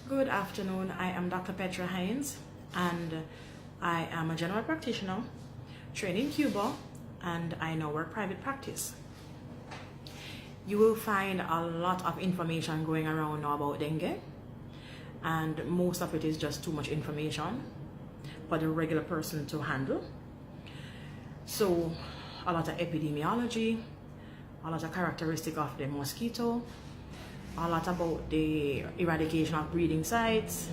Good afternoon. I am Dr. Petra Hines, and I am a general practitioner trained in Cuba, and I now work private practice. You will find a lot of information going around now about dengue, and most of it is just too much information for the regular person to handle. So a lot of epidemiology, a lot of characteristic of the mosquito, a lot about the eradication of breeding sites,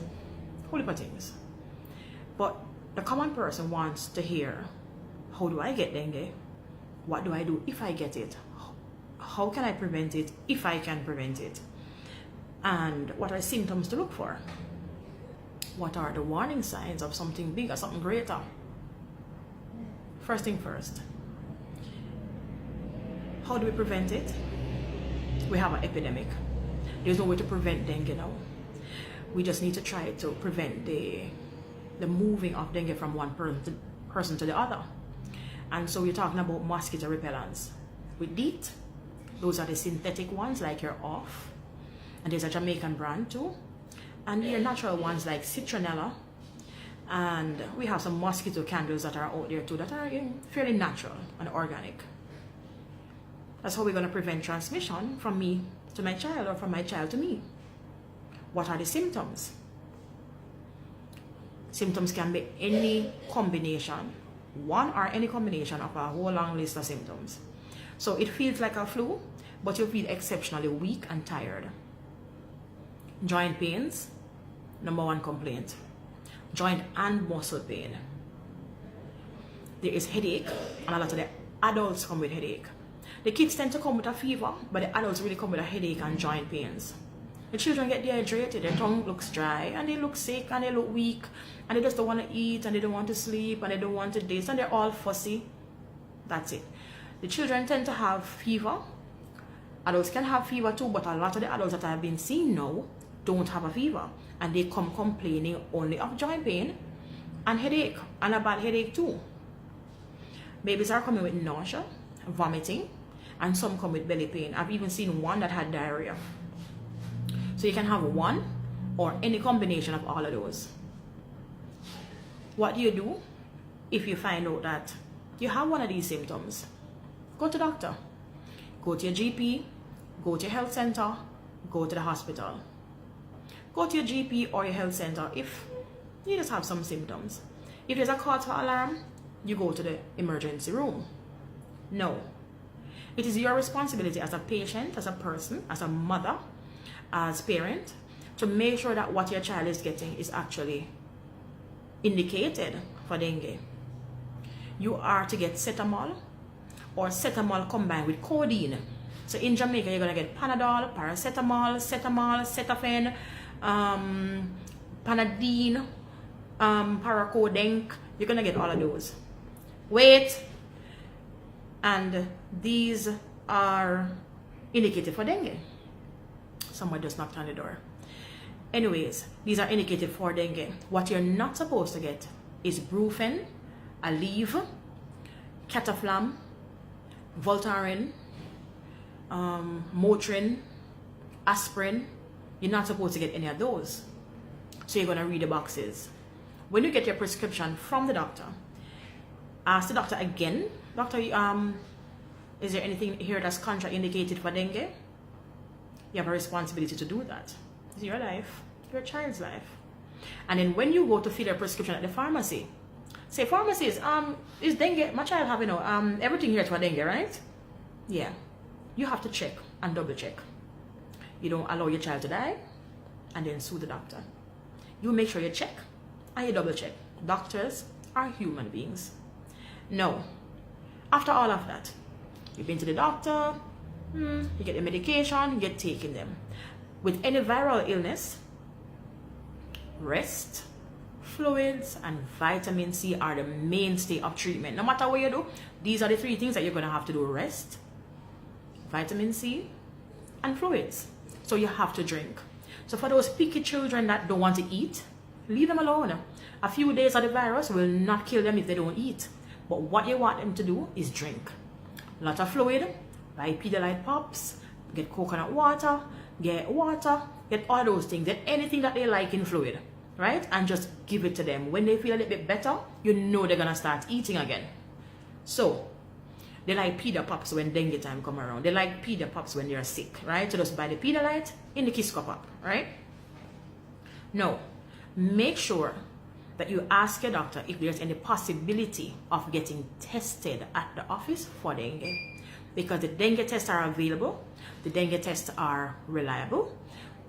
whole heap of things. But the common person wants to hear, how do I get dengue? What do I do if I get it? How can I prevent it if I can prevent it? And what are symptoms to look for? What are the warning signs of something bigger, something greater? First thing first, how do we prevent it? We have an epidemic. There's no way to prevent dengue now. We just need to try to prevent the moving of dengue from one person to the other. And so we're talking about mosquito repellents. With DEET, those are the synthetic ones like your Off, and there's a Jamaican brand too. And your natural ones like Citronella. And we have some mosquito candles that are out there too that are fairly natural and organic. That's how we're going to prevent transmission from me to my child or from my child to me. What are the symptoms? Symptoms can be any combination, one or any combination of a whole long list of symptoms. So it feels like a flu, but you feel exceptionally weak and tired. Joint pains, number one complaint. Joint and muscle pain. There is headache, and a lot of the adults come with headache. The kids tend to come with a fever, but the adults really come with a headache and joint pains. The children get dehydrated, their tongue looks dry, and they look sick, and they look weak, and they just don't want to eat, and they don't want to sleep, and they don't want to this, and they're all fussy. That's it. The children tend to have fever. Adults can have fever too, but a lot of the adults that I've been seeing now don't have a fever, and they come complaining only of joint pain and headache, and a bad headache too. Babies are coming with nausea, vomiting, and some come with belly pain. I've even seen one that had diarrhea. So you can have one or any combination of all of those. What do you do if you find out that you have one of these symptoms? Go to the doctor. Go to your GP, go to your health center, go to the hospital. Go to your GP or your health center if you just have some symptoms. If there's a cause for alarm, you go to the emergency room. No. It is your responsibility as a patient, as a person, as a mother, as parent, to make sure that what your child is getting is actually indicated for dengue. You are to get Cetamol or Cetamol combined with codeine. So in Jamaica, you're going to get Panadol, Paracetamol, Cetaphene, Panadine, Paracodenc. You're going to get all of those. Wait. And these are indicated for dengue. Someone just knocked on the door. Anyways, these are indicated for dengue. What you're not supposed to get is Brufen, Aleve, Cataflam, Voltaren, Motrin, aspirin. You're not supposed to get any of those. So you're going to read the boxes. When you get your prescription from the doctor, ask the doctor again, doctor, is there anything here that's contraindicated for dengue? You have a responsibility to do that. It's your life, your child's life. And then when you go to fill a prescription at the pharmacy, say, pharmacist, is dengue, my child having everything here is for dengue, right? Yeah. You have to check and double check. You don't allow your child to die and then sue the doctor. You make sure you check and you double check. Doctors are human beings. No. After all of that, you've been to the doctor, you get your medication, you're taking them. With any viral illness, rest, fluids, and vitamin C are the mainstay of treatment. No matter what you do, these are the three things that you're going to have to do. Rest, vitamin C, and fluids. So you have to drink. So for those picky children that don't want to eat, leave them alone. A few days of the virus will not kill them if they don't eat. But what you want them to do is drink. A lot of fluid, buy Pedialyte Pops, get coconut water, get water, get all those things, get anything that they like in fluid, right? And just give it to them. When they feel a little bit better, you know they're gonna start eating again. So they like Pediapops when dengue time come around. They like Pediapops when they're sick, right? So just buy the Pedialyte in the kiss cup up, right? Now, make sure that you ask your doctor if there's any possibility of getting tested at the office for dengue. Because the dengue tests are available, the dengue tests are reliable,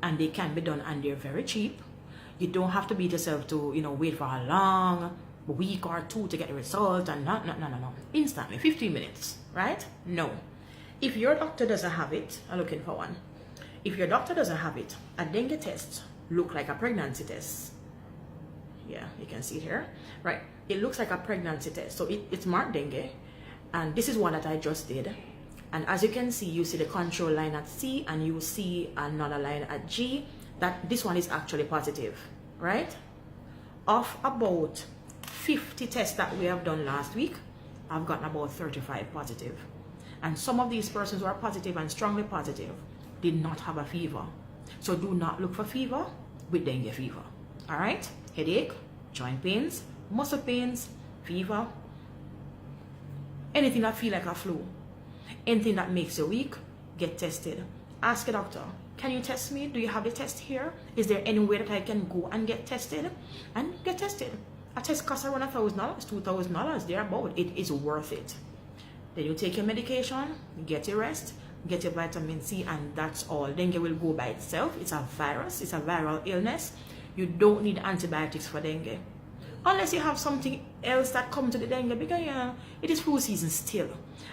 and they can be done and they're very cheap. You don't have to beat yourself to, wait for a long week or two to get the result and no. Instantly, 15 minutes, right? No. If your doctor doesn't have it, I'm looking for one. If your doctor doesn't have it, a dengue test look like a pregnancy test. Yeah, you can see it here, right? It looks like a pregnancy test. So it's marked dengue, and this is one that I just did. And as you can see, you see the control line at C, and you see another line at G. That this one is actually positive, right? Of about 50 tests that we have done last week, I've gotten about 35 positive. And some of these persons who are positive and strongly positive did not have a fever. So do not look for fever with dengue fever. All right? Headache, joint pains, muscle pains, fever, anything that feel like a flu, anything that makes you weak, get tested. Ask your doctor, can you test me? Do you have the test here? Is there any way that I can go and get tested? And get tested. A test costs around $1,000, $2,000, thereabout. It is worth it. Then you take your medication, get your rest, get your vitamin C, and that's all. Dengue will go by itself. It's a virus, it's a viral illness. You don't need antibiotics for dengue. Unless you have something else that comes to the dengue, because it is flu season still.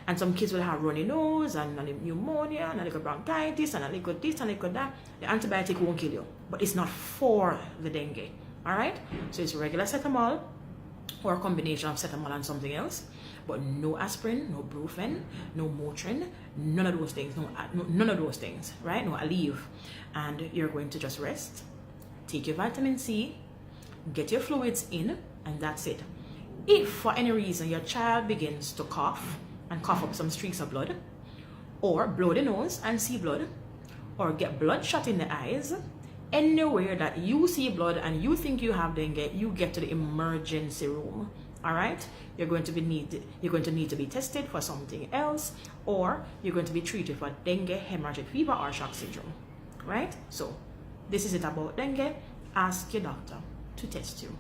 And some kids will have runny nose and a pneumonia and a little bronchitis and a little this and a little that. The antibiotic won't kill you, but it's not for the dengue. All right? So it's regular Cetamol or a combination of Cetamol and something else. But no aspirin, no Brufen, no Motrin, none of those things. None of those things, right? No Aleve. And you're going to just rest, take your vitamin C, get your fluids in, and that's it. If for any reason your child begins to cough and cough up some streaks of blood, or blow the nose and see blood, or get bloodshot in the eyes, anywhere that you see blood and you think you have dengue, you get to the emergency room. All right, you're going to need to be tested for something else, or you're going to be treated for dengue, hemorrhagic fever, or shock syndrome. Right? So this is it about dengue. Ask your doctor to test you.